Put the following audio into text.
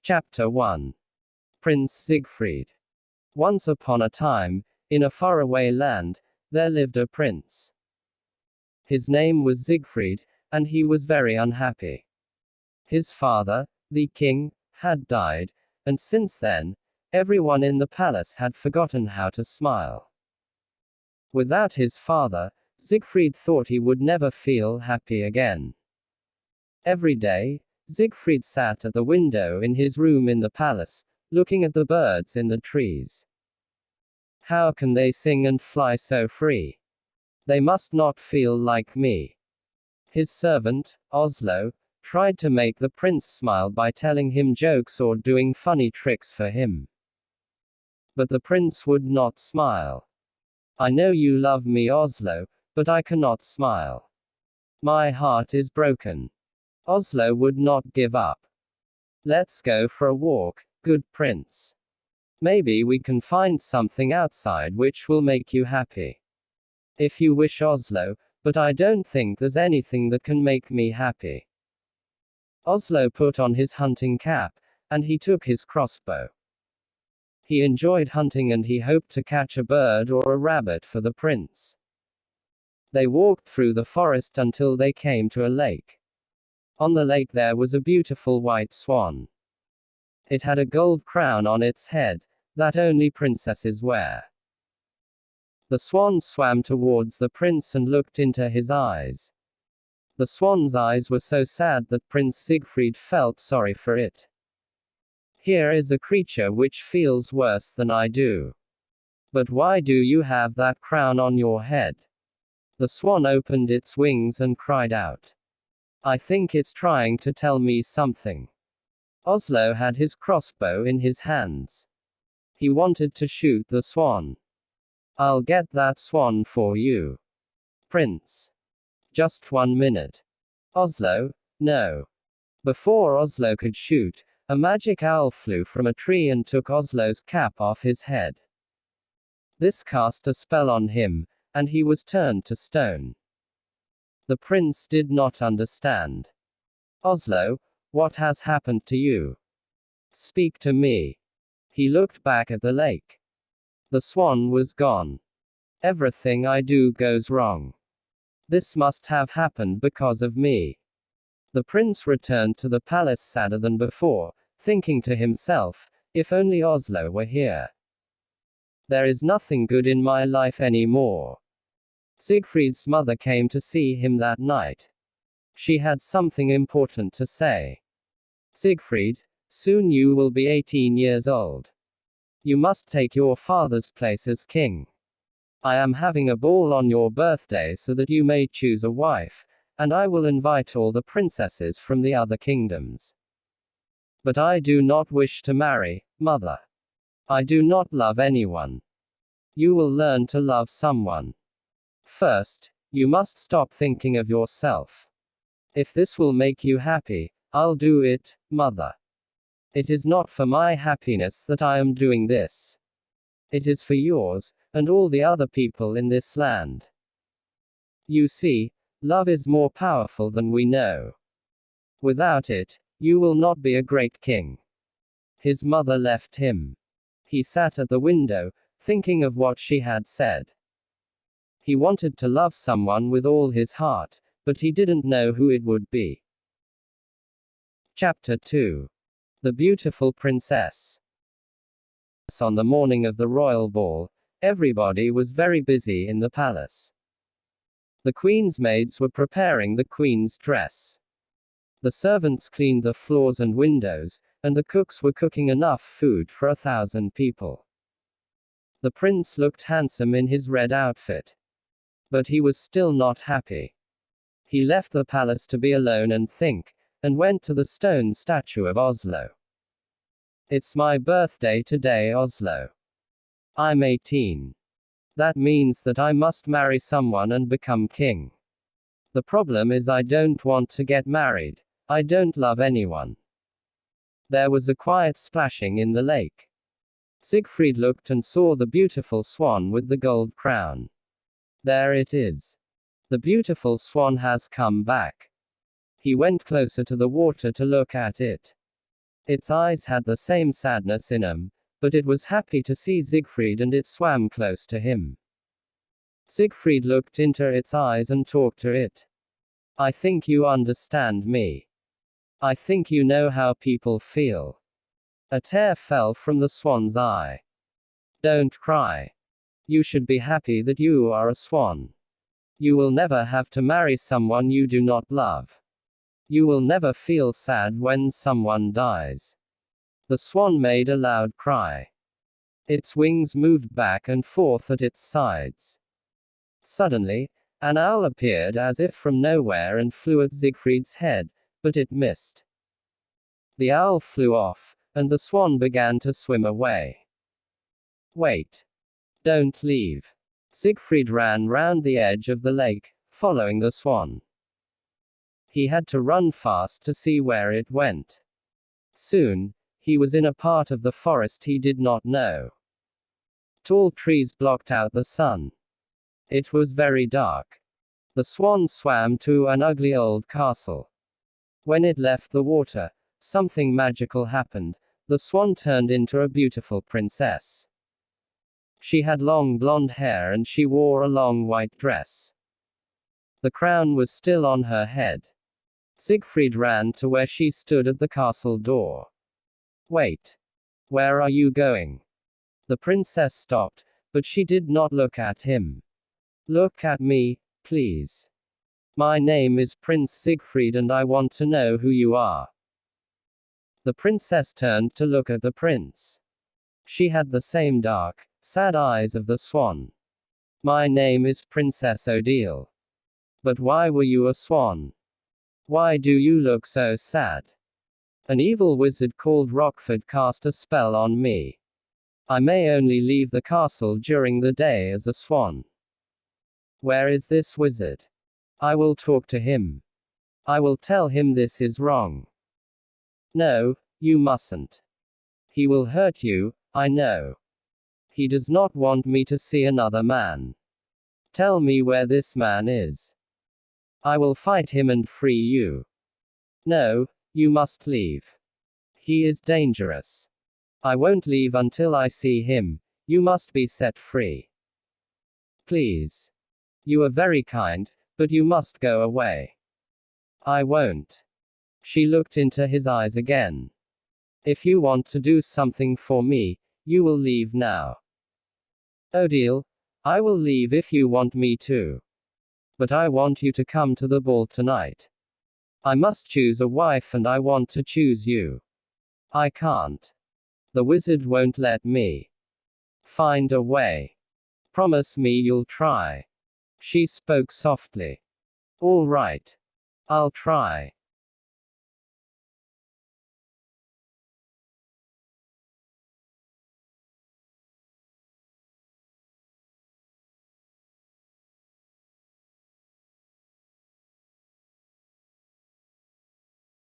Chapter 1. Prince Siegfried. Once upon a time, in a faraway land, there lived a prince. His name was Siegfried, and he was very unhappy. His father, the king, had died, and since then, everyone in the palace had forgotten how to smile. Without his father, Siegfried thought he would never feel happy again. Every day, Siegfried sat at the window in his room in the palace, looking at the birds in the trees. How can they sing and fly so free? They must not feel like me. His servant, Oslo, tried to make the prince smile by telling him jokes or doing funny tricks for him. But the prince would not smile. I know you love me, Oslo, but I cannot smile. My heart is broken. Oslo would not give up. Let's go for a walk, good prince. Maybe we can find something outside which will make you happy. If you wish, Oslo, but I don't think there's anything that can make me happy. Oslo put on his hunting cap, and he took his crossbow. He enjoyed hunting and he hoped to catch a bird or a rabbit for the prince. They walked through the forest until they came to a lake. On the lake there was a beautiful white swan. It had a gold crown on its head, that only princesses wear. The swan swam towards the prince and looked into his eyes. The swan's eyes were so sad that Prince Siegfried felt sorry for it. Here is a creature which feels worse than I do. But why do you have that crown on your head? The swan opened its wings and cried out. I think it's trying to tell me something. Oslo had his crossbow in his hands. He wanted to shoot the swan. I'll get that swan for you, Prince. Just 1 minute. Oslo, no. Before Oslo could shoot, a magic owl flew from a tree and took Oslo's cap off his head. This cast a spell on him, and he was turned to stone. The prince did not understand. Oslo, what has happened to you? Speak to me. He looked back at the lake. The swan was gone. Everything I do goes wrong. This must have happened because of me. The prince returned to the palace sadder than before, thinking to himself, if only Oslo were here. There is nothing good in my life anymore. Siegfried's mother came to see him that night. She had something important to say. Siegfried, soon you will be 18 years old. You must take your father's place as king. I am having a ball on your birthday so that you may choose a wife, and I will invite all the princesses from the other kingdoms. But I do not wish to marry, mother. I do not love anyone. You will learn to love someone. First, you must stop thinking of yourself. If this will make you happy, I'll do it, mother. It is not for my happiness that I am doing this. It is for yours, and all the other people in this land. You see, love is more powerful than we know. Without it, you will not be a great king. His mother left him. He sat at the window, thinking of what she had said. He wanted to love someone with all his heart, but he didn't know who it would be. Chapter 2. The Beautiful Princess. On the morning of the royal ball, everybody was very busy in the palace. The queen's maids were preparing the queen's dress. The servants cleaned the floors and windows, and the cooks were cooking enough food for 1,000 people. The prince looked handsome in his red outfit. But he was still not happy. He left the palace to be alone and think, and went to the stone statue of Oslo. It's my birthday today, Oslo. I'm 18. That means that I must marry someone and become king. The problem is I don't want to get married. I don't love anyone. There was a quiet splashing in the lake. Siegfried looked and saw the beautiful swan with the gold crown. There it is. The beautiful swan has come back. He went closer to the water to look at it. Its eyes had the same sadness in them, but it was happy to see Siegfried and it swam close to him. Siegfried looked into its eyes and talked to it. I think you understand me. I think you know how people feel. A tear fell from the swan's eye. Don't cry. You should be happy that you are a swan. You will never have to marry someone you do not love. You will never feel sad when someone dies. The swan made a loud cry. Its wings moved back and forth at its sides. Suddenly, an owl appeared as if from nowhere and flew at Siegfried's head, but it missed. The owl flew off, and the swan began to swim away. Wait. Don't leave. Siegfried ran round the edge of the lake, following the swan. He had to run fast to see where it went. Soon, he was in a part of the forest he did not know. Tall trees blocked out the sun. It was very dark. The swan swam to an ugly old castle. When it left the water, something magical happened. The swan turned into a beautiful princess. She had long blonde hair and she wore a long white dress. The crown was still on her head. Siegfried ran to where she stood at the castle door. Wait. Where are you going? The princess stopped, but she did not look at him. Look at me, please. My name is Prince Siegfried and I want to know who you are. The princess turned to look at the prince. She had the same dark, sad eyes of the swan. My name is Princess Odile. But why were you a swan? Why do you look so sad? An evil wizard called Rockford cast a spell on me. I may only leave the castle during the day as a swan. Where is this wizard? I will talk to him. I will tell him this is wrong. No, you mustn't. He will hurt you, I know. He does not want me to see another man. Tell me where this man is. I will fight him and free you. No, you must leave. He is dangerous. I won't leave until I see him. You must be set free. Please. You are very kind, but you must go away. I won't. She looked into his eyes again. If you want to do something for me, you will leave now. Odile, I will leave if you want me to. But I want you to come to the ball tonight. I must choose a wife and I want to choose you. I can't. The wizard won't let me. Find a way. Promise me you'll try. She spoke softly. All right. I'll try.